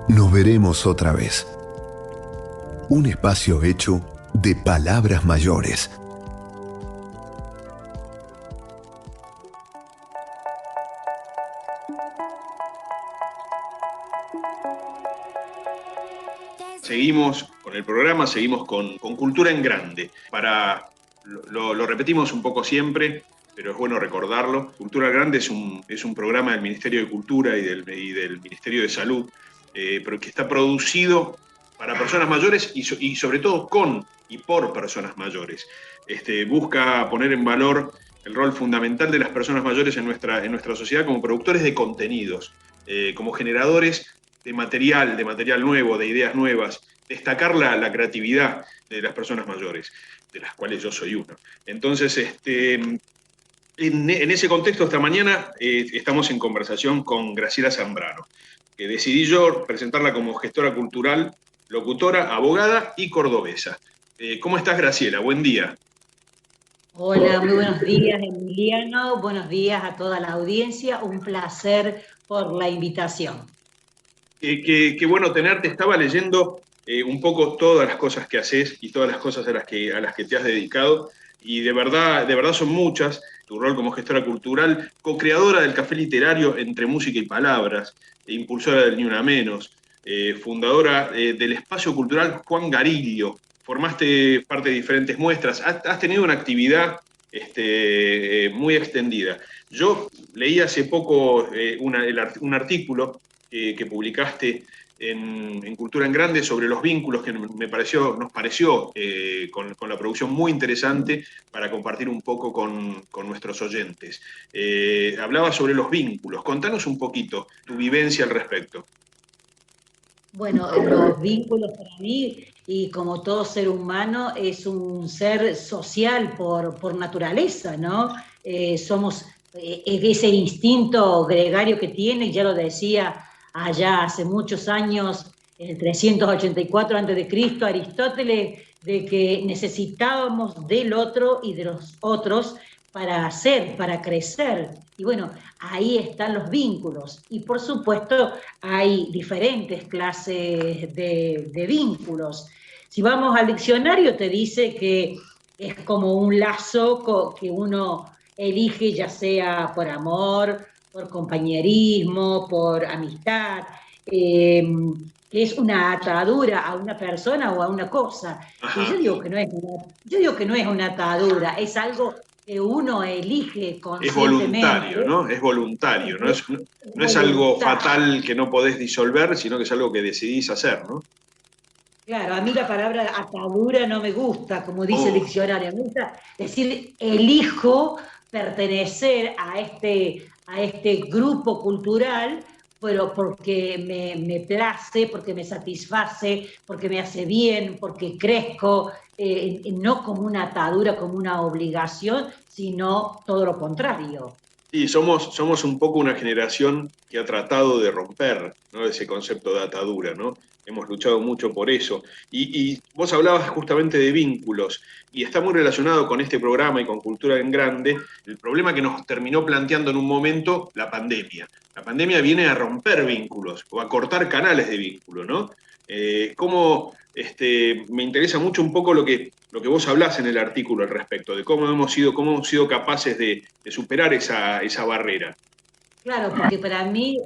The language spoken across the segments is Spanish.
Nos veremos otra vez. Un espacio hecho de palabras mayores. Seguimos con el programa, seguimos con Cultura en Grande. Lo repetimos un poco siempre, pero es bueno recordarlo. Cultura en Grande es un programa del Ministerio de Cultura y del Ministerio de Salud, pero que está producido para personas mayores y sobre todo con y por personas mayores. Busca poner en valor el rol fundamental de las personas mayores en nuestra sociedad como productores de contenidos, como generadores de material nuevo, de ideas nuevas, destacar la creatividad de las personas mayores, de las cuales yo soy uno. Entonces, en ese contexto, esta mañana estamos en conversación con Graciela Zambrano, que decidí yo presentarla como gestora cultural, locutora, abogada y cordobesa. ¿Cómo estás, Graciela? Buen día. Hola, muy buenos días, Emiliano. Buenos días a toda la audiencia. Un placer por la invitación. Qué bueno tenerte. Estaba leyendo un poco todas las cosas que haces y todas las cosas a las que te has dedicado, y de verdad son muchas. Tu rol como gestora cultural, co-creadora del Café Literario Entre Música y Palabras, impulsora del Ni Una Menos, fundadora del Espacio Cultural Juan Garillo. Formaste parte de diferentes muestras, has tenido una actividad muy extendida. Yo leí hace poco un artículo que publicaste en Cultura en Grande sobre los vínculos, que nos pareció con la producción muy interesante para compartir un poco con nuestros oyentes. Hablaba sobre los vínculos. Contanos un poquito tu vivencia al respecto. Bueno, los vínculos para mí, y como todo ser humano, es un ser social por naturaleza, ¿no? Somos ese instinto gregario que tiene, ya lo decía allá hace muchos años, en el 384 a.C., Aristóteles, de que necesitábamos del otro y de los otros para crecer. Y bueno, ahí están los vínculos. Y por supuesto hay diferentes clases de vínculos. Si vamos al diccionario, te dice que es como un lazo que uno elige, ya sea por amor, por compañerismo, por amistad, que es una atadura a una persona o a una cosa. Y yo digo que no es una atadura, es algo que uno elige conscientemente. Es voluntario, ¿no? Es voluntario, no es algo fatal que no podés disolver, sino que es algo que decidís hacer, ¿no? Claro, a mí la palabra atadura no me gusta, como dice el diccionario. Me gusta decir, elijo pertenecer a este grupo cultural, pero porque me place, porque me satisface, porque me hace bien, porque crezco, no como una atadura, como una obligación, sino todo lo contrario. Y somos un poco una generación que ha tratado de romper, ¿no?, ese concepto de atadura, ¿no? Hemos luchado mucho por eso. Y vos hablabas justamente de vínculos, y está muy relacionado con este programa y con Cultura en Grande, el problema que nos terminó planteando en un momento la pandemia. La pandemia viene a romper vínculos o a cortar canales de vínculo, ¿no? Me interesa mucho un poco lo que vos hablás en el artículo al respecto, de cómo hemos sido capaces de superar esa barrera. Claro, porque para mí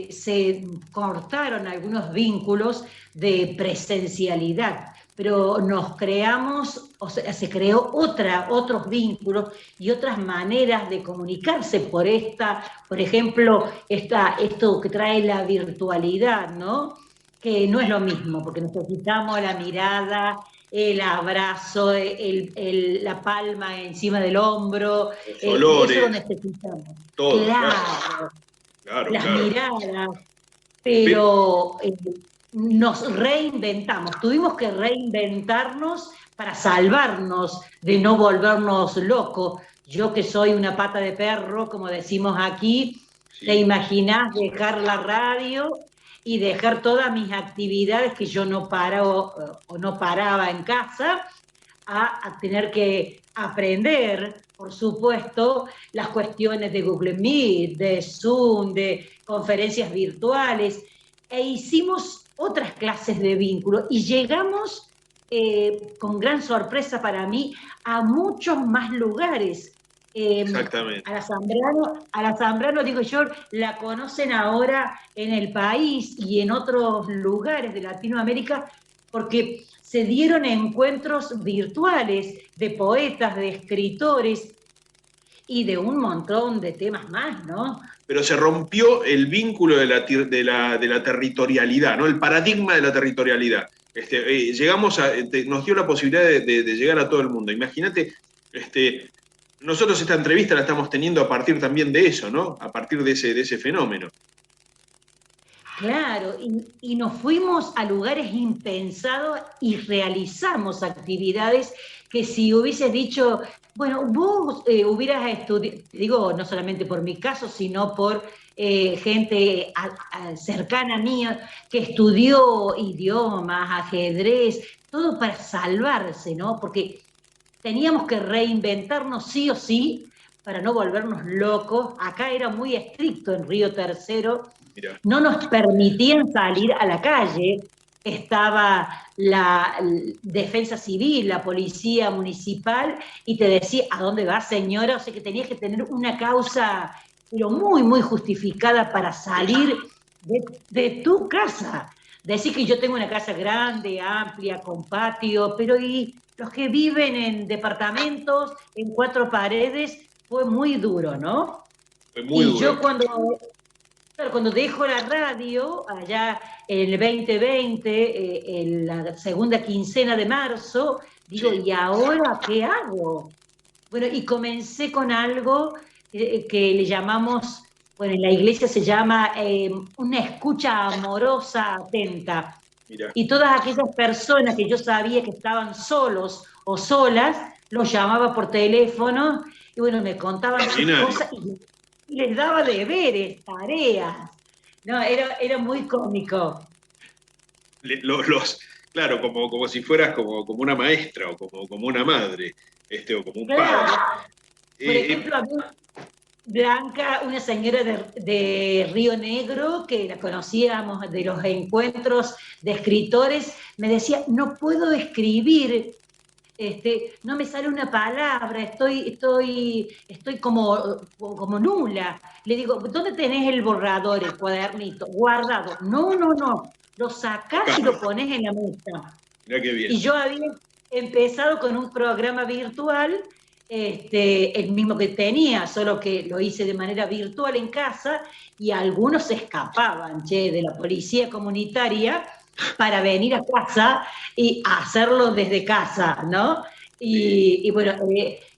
se cortaron algunos vínculos de presencialidad, pero nos creamos, o sea, se creó otros vínculos y otras maneras de comunicarse por ejemplo, esto que trae la virtualidad, ¿no? Que no es lo mismo, porque necesitamos la mirada, el abrazo, la palma encima del hombro, Los eso lo olores, necesitamos. todo, Claro, claro, las claro. miradas, pero nos reinventamos, tuvimos que reinventarnos para salvarnos de no volvernos locos. Yo que soy una pata de perro, como decimos aquí, ¿te Sí. imaginás dejar la radio y dejar todas mis actividades que yo no paro o no paraba en casa a tener que aprender, por supuesto, las cuestiones de Google Meet, de Zoom, de conferencias virtuales? e hicimos otras clases de vínculo y llegamos, con gran sorpresa para mí, a muchos más lugares. Exactamente. A la Zambrano, digo yo, la conocen ahora en el país y en otros lugares de Latinoamérica porque se dieron encuentros virtuales de poetas, de escritores y de un montón de temas más, ¿no? Pero se rompió el vínculo de la territorialidad, ¿no? El paradigma de la territorialidad. Llegamos a, nos dio la posibilidad de llegar a todo el mundo. Imagínate, nosotros esta entrevista la estamos teniendo a partir también de eso, ¿no? A partir de ese fenómeno. Claro, y nos fuimos a lugares impensados y realizamos actividades que si hubieses dicho, bueno, vos hubieras estudiado, digo, no solamente por mi caso, sino por gente cercana a mí que estudió idiomas, ajedrez, todo para salvarse, ¿no? Porque teníamos que reinventarnos sí o sí para no volvernos locos. Acá era muy estricto en Río Tercero. Mirá. No nos permitían salir a la calle, estaba la defensa civil, la policía municipal, y te decía, ¿a dónde vas, señora? O sea que tenías que tener una causa, pero muy, muy justificada para salir de tu casa. Decir que yo tengo una casa grande, amplia, con patio, pero y los que viven en departamentos, en 4 paredes, fue muy duro, ¿no? Fue muy Y duro. yo cuando dejo la radio, allá en el 2020, en la segunda quincena de marzo, digo, Sí. ¿y ahora qué hago? Bueno, y comencé con algo que le llamamos, bueno, en la iglesia se llama una escucha amorosa atenta. Mirá. Y todas aquellas personas que yo sabía que estaban solos o solas, los llamaba por teléfono y bueno, me contaban sus cosas y les daba deberes, tareas. No, era muy cómico. Claro, como si fueras como una maestra o como una madre, o como un padre. Claro. Por Eh, ejemplo, a mí, Blanca, una señora de Río Negro, que la conocíamos de los encuentros de escritores, me decía, no puedo escribir, no me sale una palabra, estoy como nula. Le digo, ¿dónde tenés el borrador, el cuadernito? Guardado. No, no, no. Lo sacás y lo pones en la mesa. Mirá qué bien. Y yo había empezado con un programa virtual, el mismo que tenía, solo que lo hice de manera virtual en casa, y algunos se escapaban, de la policía comunitaria para venir a casa y hacerlo desde casa, ¿no? Y bueno,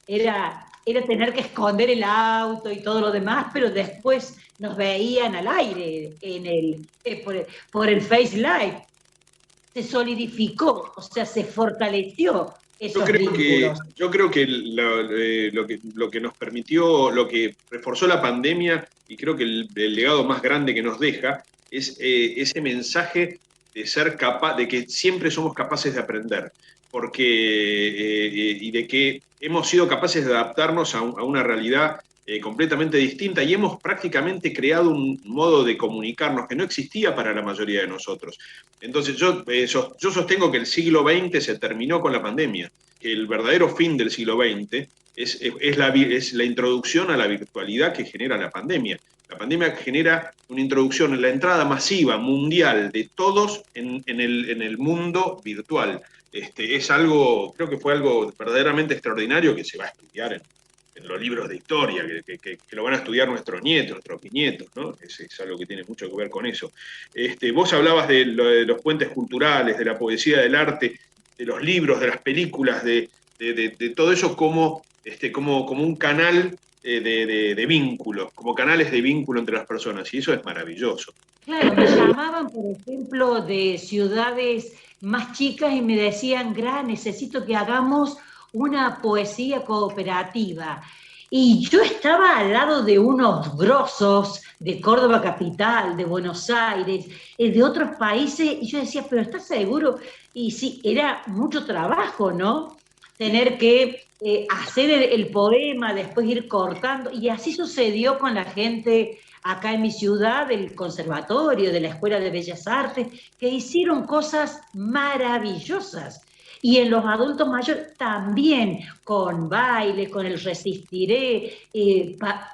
era tener que esconder el auto y todo lo demás, pero después nos veían al aire por el Face Live. Se solidificó, o sea, se fortaleció esos vínculos. Yo creo que lo que nos permitió, lo que reforzó la pandemia, y creo que el legado más grande que nos deja, es ese mensaje de ser capaz, de que siempre somos capaces de aprender, porque, y de que hemos sido capaces de adaptarnos a una realidad completamente distinta y hemos prácticamente creado un modo de comunicarnos que no existía para la mayoría de nosotros. Entonces yo sostengo que el siglo XX se terminó con la pandemia, que el verdadero fin del siglo XX es la introducción a la virtualidad que genera la pandemia. La pandemia genera una introducción en la entrada masiva, mundial, de todos en el mundo virtual. Es algo, creo que fue algo verdaderamente extraordinario que se va a estudiar en los libros de historia, que lo van a estudiar nuestros nietos, nuestros bisnietos, ¿no? Es algo que tiene mucho que ver con eso. Vos hablabas de los puentes culturales, de la poesía, del arte, de los libros, de las películas, de todo eso como un canal de vínculos, como canales de vínculo entre las personas, y eso es maravilloso. Claro, me llamaban, por ejemplo, de ciudades más chicas y me decían, necesito que hagamos una poesía cooperativa. Y yo estaba al lado de unos grosos de Córdoba capital, de Buenos Aires, de otros países, y yo decía, pero ¿estás seguro? Y sí, era mucho trabajo, ¿no? Tener que hacer el poema, después ir cortando, y así sucedió con la gente acá en mi ciudad, del conservatorio, de la Escuela de Bellas Artes, que hicieron cosas maravillosas. Y en los adultos mayores también, con baile, con el resistiré.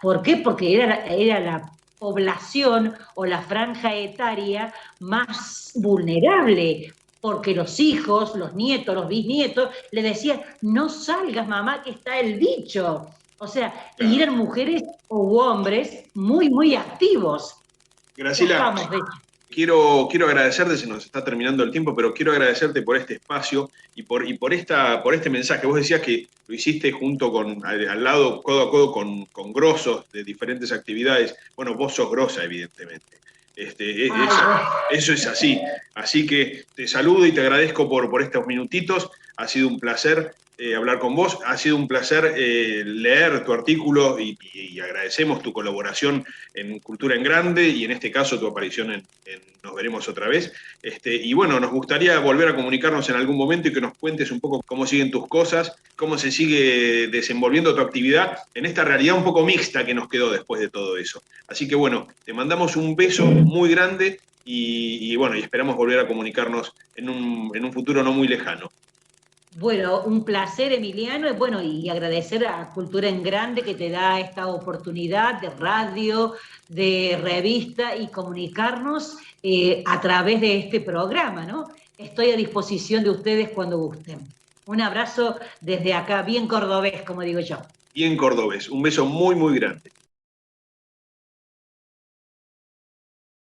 ¿Por qué? Porque era la población o la franja etaria más vulnerable, porque los hijos, los nietos, los bisnietos, le decían, no salgas mamá que está el bicho. O sea, Claro. y eran mujeres u hombres muy, muy activos. Graciela, quiero agradecerte, se nos está terminando el tiempo, pero quiero agradecerte por este espacio y por este mensaje. Vos decías que lo hiciste junto al lado, codo a codo, con grosos de diferentes actividades. Bueno, vos sos grosa, evidentemente. Eso es así. Así que te saludo y te agradezco por estos minutitos. Ha sido un placer hablar con vos. Ha sido un placer leer tu artículo y agradecemos tu colaboración en Cultura en Grande y en este caso tu aparición en Nos Veremos Otra Vez. Y bueno, nos gustaría volver a comunicarnos en algún momento y que nos cuentes un poco cómo siguen tus cosas, cómo se sigue desenvolviendo tu actividad en esta realidad un poco mixta que nos quedó después de todo eso. Así que bueno, te mandamos un beso muy grande y bueno, y esperamos volver a comunicarnos en un futuro no muy lejano. Bueno, un placer, Emiliano, y bueno, y agradecer a Cultura en Grande que te da esta oportunidad de radio, de revista y comunicarnos a través de este programa, ¿no? Estoy a disposición de ustedes cuando gusten. Un abrazo desde acá, bien cordobés, como digo yo. Bien cordobés, un beso muy, muy grande.